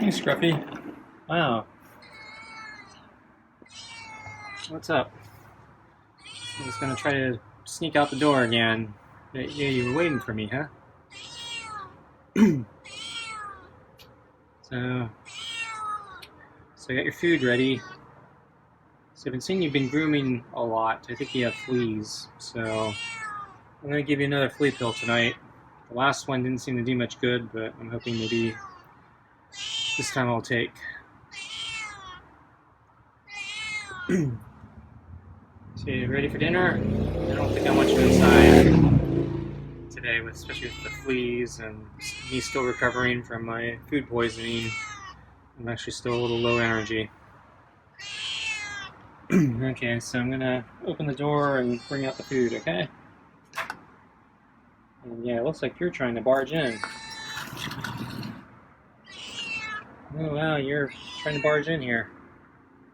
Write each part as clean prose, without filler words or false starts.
Hey, Scruffy. Wow. What's up? I'm just gonna try to sneak out the door again. Yeah, you were waiting for me, huh? So, so I got your food ready. So I've been seeing you've been grooming a lot. I think you have fleas. So I'm gonna give you another flea pill tonight. The last one didn't seem to do much good, but I'm hoping maybe this time I'll take. So you ready for dinner? I don't think I want you inside today, especially with the fleas and me still recovering from my food poisoning. I'm actually still a little low energy. Okay, so I'm gonna open the door and bring out the food, okay? And yeah, it looks like you're trying to barge in. Oh wow, you're trying to barge in here.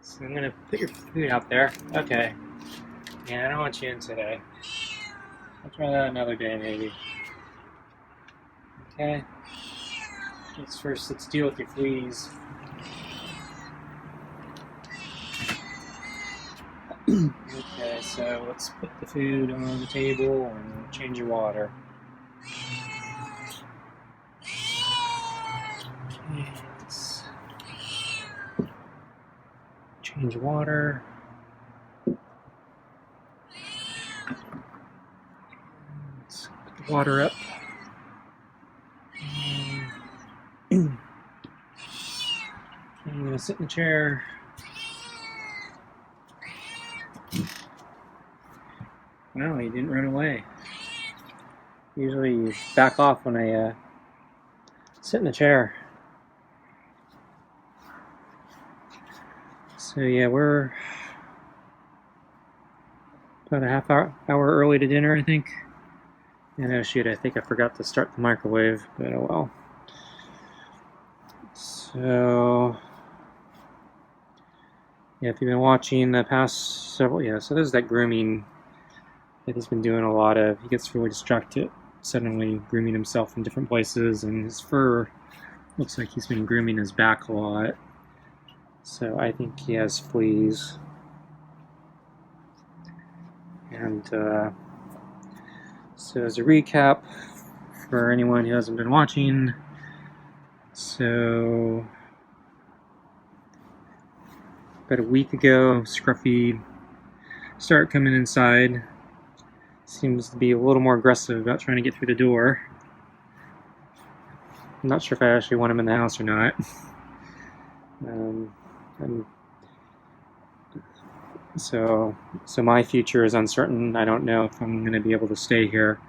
So I'm gonna put your food out there. Okay. Yeah, I don't want you in today. I'll try that another day, maybe. Okay. Let's deal with your fleas. Okay, so let's put the food on the table and change your water. Okay, let's change water. Let's put the water up. I'm gonna sit in the chair. No, he didn't run away. Usually you back off when I sit in the chair. So yeah, we're about a half hour early to dinner, I think. And oh shoot, I think I forgot to start the microwave, but oh well. So yeah, if you've been watching the past several, so there's that grooming that he's been doing a lot of. He gets really distracted, suddenly grooming himself in different places, and his fur looks like he's been grooming his back a lot. So I think he has fleas. And so as a recap for anyone who hasn't been watching, so about a week ago, Scruffy started coming inside. Seems to be a little more aggressive about trying to get through the door. I'm not sure if I actually want him in the house or not. So my future is uncertain. I don't know if I'm going to be able to stay here.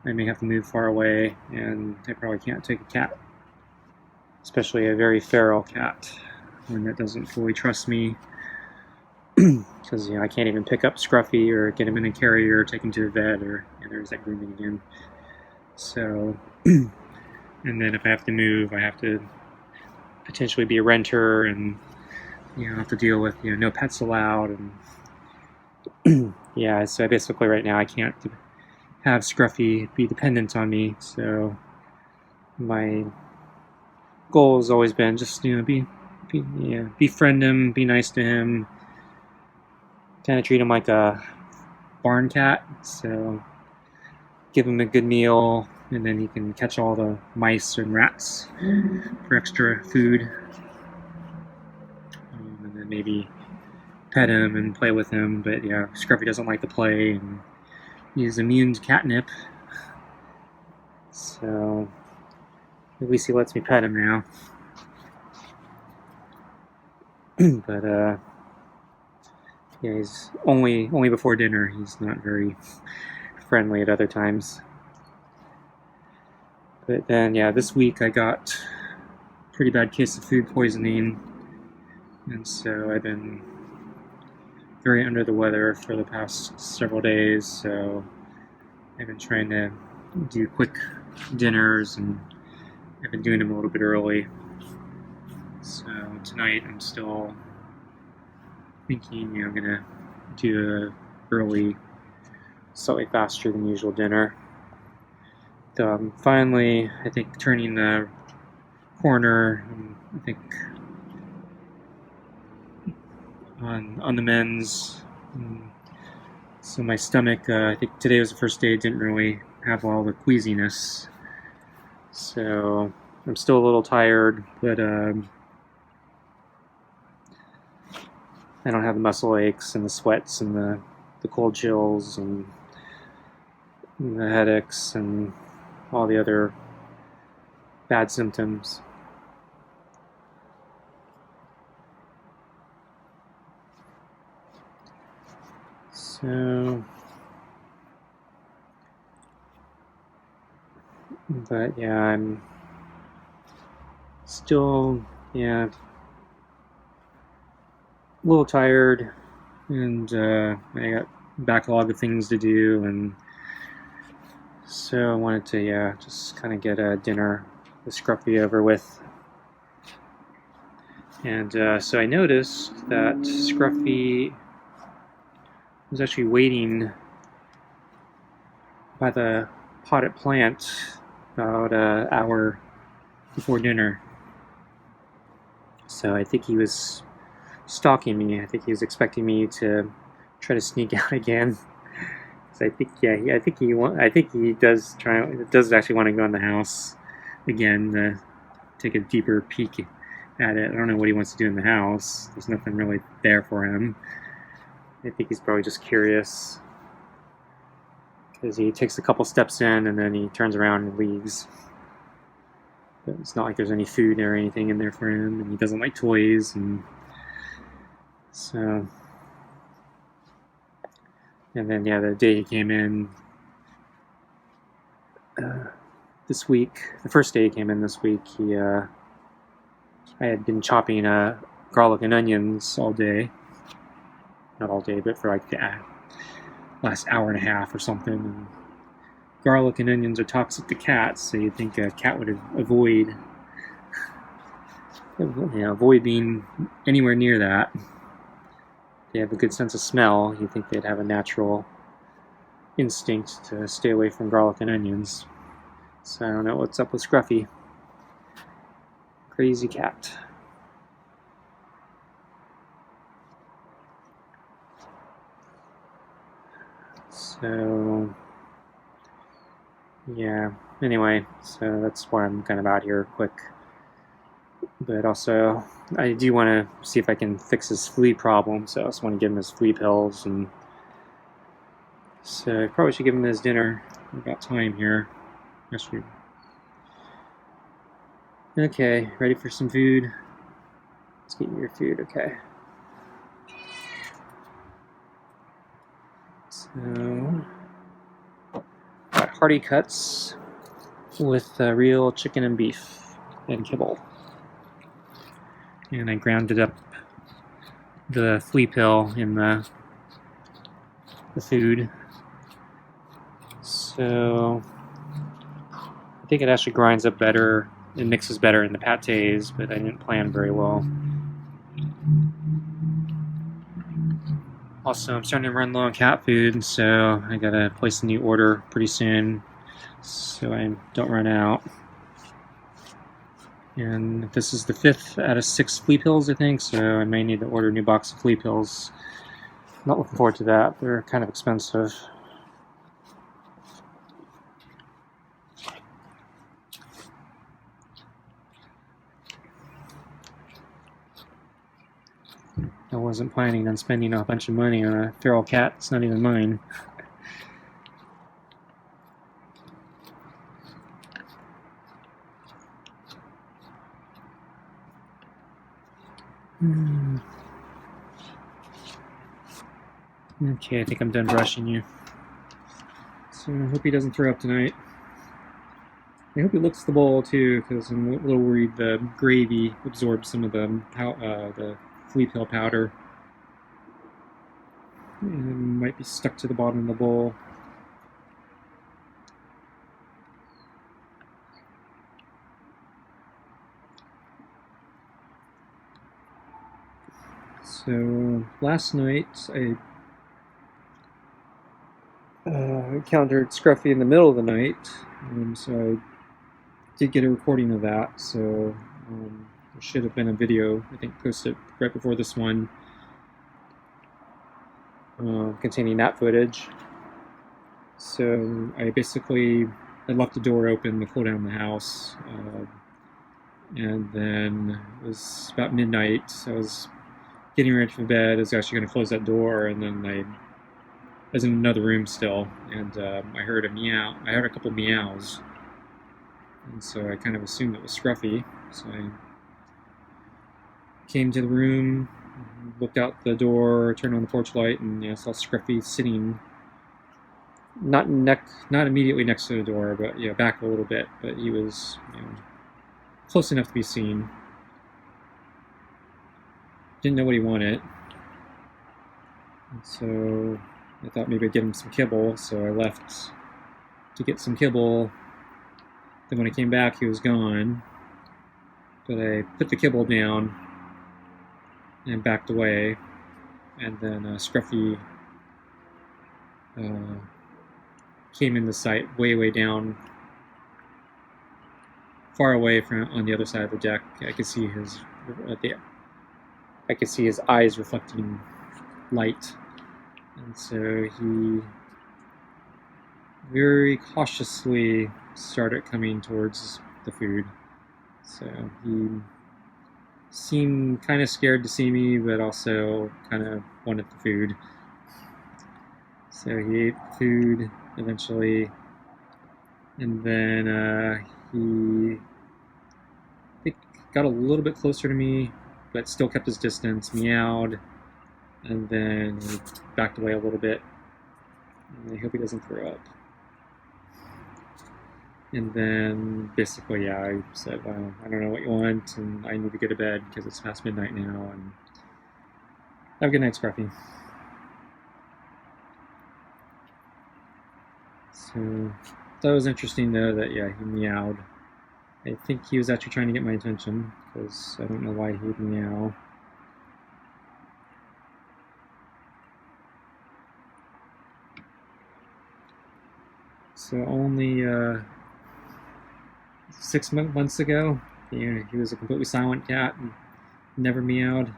I may have to move far away, and I probably can't take a cat, especially a very feral cat, one that doesn't fully trust me, because I can't even pick up Scruffy or get him in a carrier or take him to the vet, or there's that grooming again. So, and then if I have to move, I have to potentially be a renter, and have to deal with no pets allowed, and so basically right now I can't have Scruffy be dependent on me. So my goal has always been just befriend him, be nice to him, kind of treat him like a barn cat. So give him a good meal, and then he can catch all the mice and rats for extra food. And then maybe pet him and play with him. But Scruffy doesn't like to play, and he's immune to catnip. So at least he lets me pet him now. But he's only before dinner. He's not very friendly at other times. But then this week I got a pretty bad case of food poisoning, and so I've been very under the weather for the past several days. So I've been trying to do quick dinners, and I've been doing them a little bit early. So tonight I'm still thinking I'm gonna do a early, slightly faster than usual dinner. So I'm finally, I think, turning the corner and I think, on the mends. So my stomach, I think today was the first day it didn't really have all the queasiness. So I'm still a little tired, but I don't have the muscle aches and the sweats and the cold chills and the headaches and all the other bad symptoms. So, but yeah, I'm still, a little tired, and I got a backlog of things to do, and so I wanted to, just kind of get a dinner with Scruffy over with. And so I noticed that Scruffy was actually waiting by the potted plant about an hour before dinner. So I think he was stalking me. I think he was expecting me to try to sneak out again. So I think, I think he does actually want to go in the house again to take a deeper peek at it. I don't know what he wants to do in the house. There's nothing really there for him. I think he's probably just curious, because he takes a couple steps in and then he turns around and leaves. But it's not like there's any food or anything in there for him, and he doesn't like toys, and so. And then, the day he came in this week, the first day he came in this week, I had been chopping garlic and onions all day. Not all day, but for like the last hour and a half or something. And garlic and onions are toxic to cats, so you'd think a cat would avoid being anywhere near that. They have a good sense of smell. You'd think they'd have a natural instinct to stay away from garlic and onions. So I don't know what's up with Scruffy. Crazy cat. So, anyway, so that's why I'm kind of out here quick. But also, I do want to see if I can fix his flea problem, so I just want to give him his flea pills, and so I probably should give him his dinner. About time here. Okay, ready for some food? Let's get you your food, okay. So, got hearty cuts with real chicken and beef and kibble. And I grounded up the flea pill in the food. So, I think it actually grinds up better. It mixes better in the pâtés, but I didn't plan very well. Also, I'm starting to run low on cat food, so I gotta place a new order pretty soon so I don't run out. And this is the 5th out of 6 flea pills, I think, so I may need to order a new box of flea pills. Not looking forward to that. They're kind of expensive. I wasn't planning on spending a bunch of money on a feral cat. It's not even mine. Okay, I think I'm done brushing you. So I hope he doesn't throw up tonight. I hope he licks the bowl too, because I'm a little worried the gravy absorbs some of the flea pill powder. And it might be stuck to the bottom of the bowl. So last night I encountered Scruffy in the middle of the night, so I did get a recording of that. So There should have been a video, I think, posted right before this one containing that footage. So I left the door open to cool down the house, and then it was about midnight. So I was getting ready for bed. I was actually going to close that door, and then I was in another room still, and I heard a meow. I heard a couple meows, and so I kind of assumed it was Scruffy. So I came to the room, looked out the door, turned on the porch light, and saw Scruffy sitting not immediately next to the door, but back a little bit. But he was close enough to be seen. Didn't know what he wanted, and so I thought maybe I'd get him some kibble. So I left to get some kibble. Then when I came back, he was gone. But I put the kibble down and backed away, and then Scruffy came into sight way down, far away from on the other side of the deck. I could see his eyes reflecting light, and so he very cautiously started coming towards the food. So he seemed kind of scared to see me, but also kind of wanted the food. So he ate the food eventually, and then he got a little bit closer to me, but still kept his distance, meowed, and then he backed away a little bit. And I hope he doesn't throw up. And then basically, I said, well, I don't know what you want, and I need to go to bed because it's past midnight now, and have a good night, Scruffy. So that was interesting, though, that he meowed. I think he was actually trying to get my attention, because I don't know why he'd meow. So only 6 months ago, he was a completely silent cat and never meowed.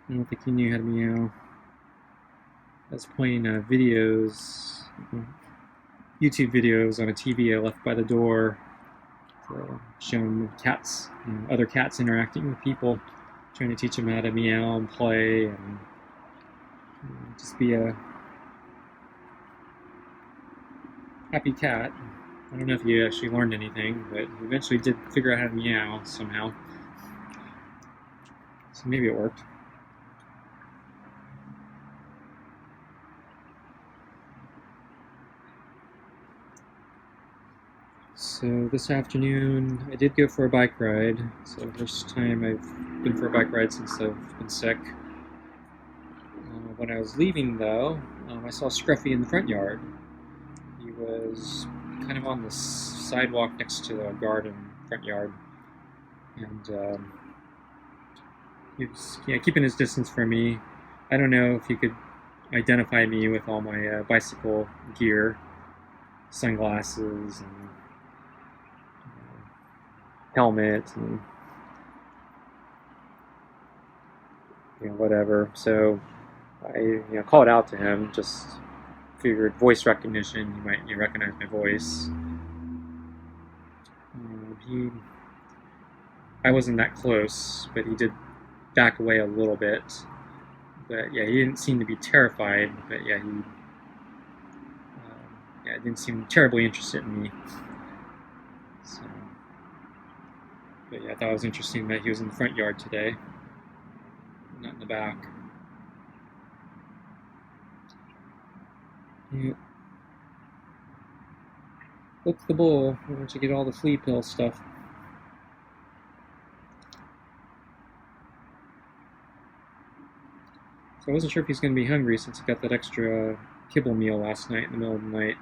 I don't think he knew how to meow. I was playing videos, YouTube videos on a TV I left by the door, showing cats, other cats interacting with people, trying to teach them how to meow and play and just be a happy cat. I don't know if he actually learned anything, but he eventually did figure out how to meow somehow. So maybe it worked. So this afternoon, I did go for a bike ride. So the first time I've been for a bike ride since I've been sick. When I was leaving, though, I saw Scruffy in the front yard. He was kind of on the sidewalk next to the garden front yard, and he was keeping his distance from me. I don't know if he could identify me with all my bicycle gear, sunglasses, and helmet, and whatever. So I called out to him, just figured voice recognition, he might recognize my voice. I wasn't that close, but he did back away a little bit. But he didn't seem to be terrified, but he didn't seem terribly interested in me. So, but I thought it was interesting that he was in the front yard today, not in the back. What's the bull? Why don't you get all the flea pill stuff? So I wasn't sure if he's going to be hungry since he got that extra kibble meal last night in the middle of the night.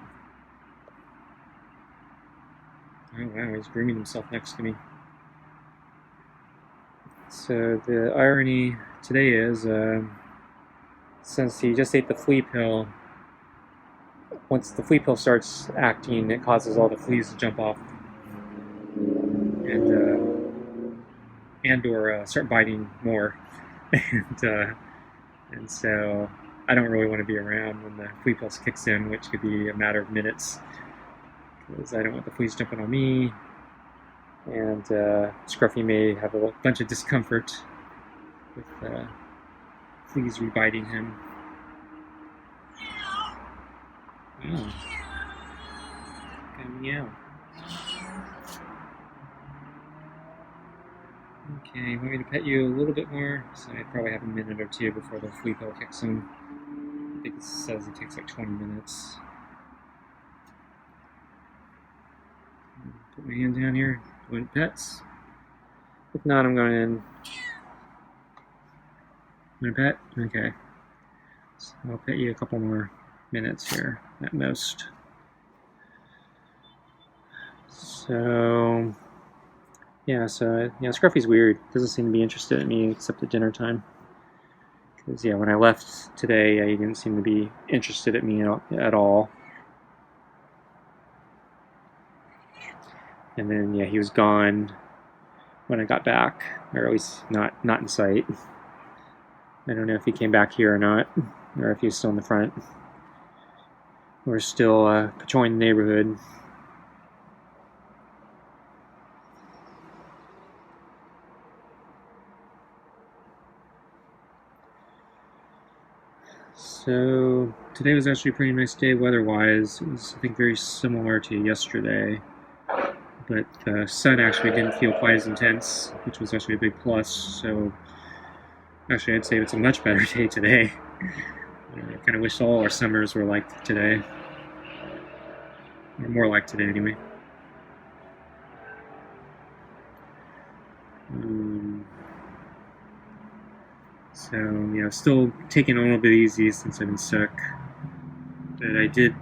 Oh wow, he's grooming himself next to me. So the irony today is, since he just ate the flea pill, once the flea pill starts acting, it causes all the fleas to jump off and or start biting more. And so I don't really want to be around when the flea pulse kicks in, which could be a matter of minutes, because I don't want the fleas jumping on me. And Scruffy may have a bunch of discomfort with fleas rebiting him. Oh. Meow. Okay, want me to pet you a little bit more? So I probably have a minute or two before the flea pill kicks in. I think it says it takes like 20 minutes. Put my hand down here. Want pets? If not, I'm going in. Want a pet? Okay. So I'll pet you a couple more minutes here at most. So yeah, Scruffy's weird. Doesn't seem to be interested in me except at dinner time. Because when I left today, he didn't seem to be interested in me at all. And then he was gone when I got back, or at least not in sight. I don't know if he came back here or not, or if he's still in the front. We're still patrolling the neighborhood. So today was actually a pretty nice day weather-wise. It was, I think, very similar to yesterday, but the sun actually didn't feel quite as intense, which was actually a big plus. So actually, I'd say it's a much better day today. I kind of wish all our summers were like today, or more like today anyway. So still taking it a little bit easy since I've been sick, but I did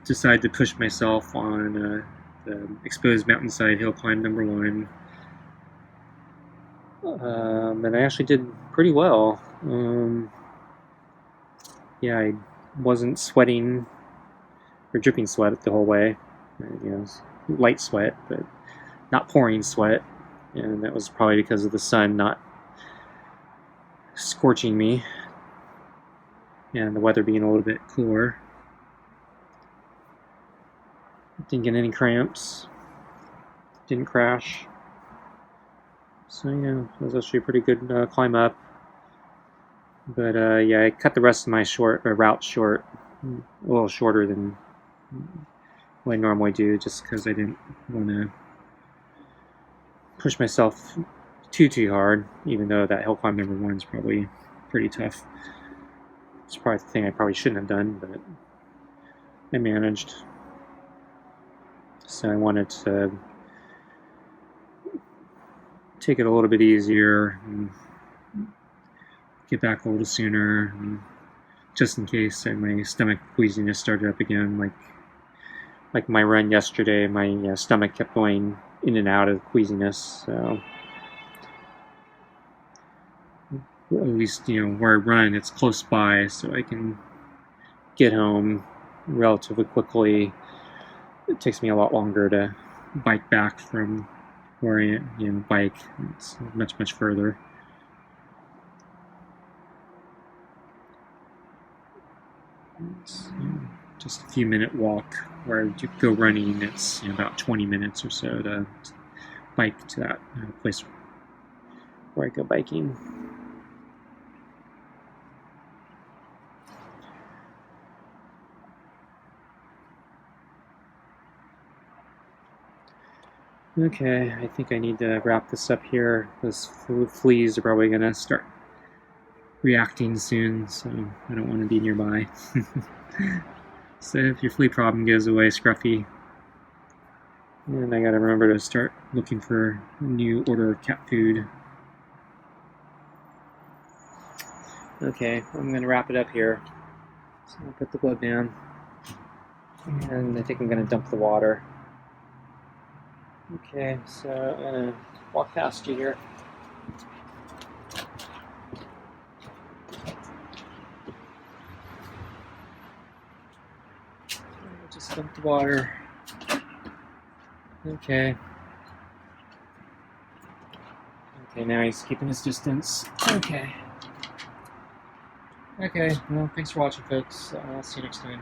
decide to push myself on the exposed mountainside hill climb number 1, and I actually did pretty well. I wasn't sweating or dripping sweat the whole way. Light sweat, but not pouring sweat, and that was probably because of the sun not scorching me and the weather being a little bit cooler. Didn't get any cramps, didn't crash, so it was actually a pretty good climb up. But I cut the rest of my route short, a little shorter than what I normally do, just because I didn't want to push myself too hard, even though that hill climb number 1 is probably pretty tough. It's probably the thing I probably shouldn't have done, but I managed. So I wanted to take it a little bit easier and get back a little sooner, just in case my stomach queasiness started up again. Like my run yesterday, my stomach kept going in and out of queasiness. So at least where I run, it's close by, so I can get home relatively quickly. It takes me a lot longer to bike back from where I bike. It's much further. It's just a few minute walk. Where I go running, it's about 20 minutes or so to bike to that place where I go biking. Okay, I think I need to wrap this up here. Those fleas are probably going to start reacting soon, so I don't want to be nearby. So if your flea problem goes away, Scruffy, and I gotta remember to start looking for a new order of cat food. Okay, I'm gonna wrap it up here. So I'll put the glove down, and I think I'm gonna dump the water. Okay, so I'm gonna walk past you here. Just dump the water. Okay. Okay, now he's keeping his distance. Okay. Okay, well, thanks for watching, folks. I'll see you next time.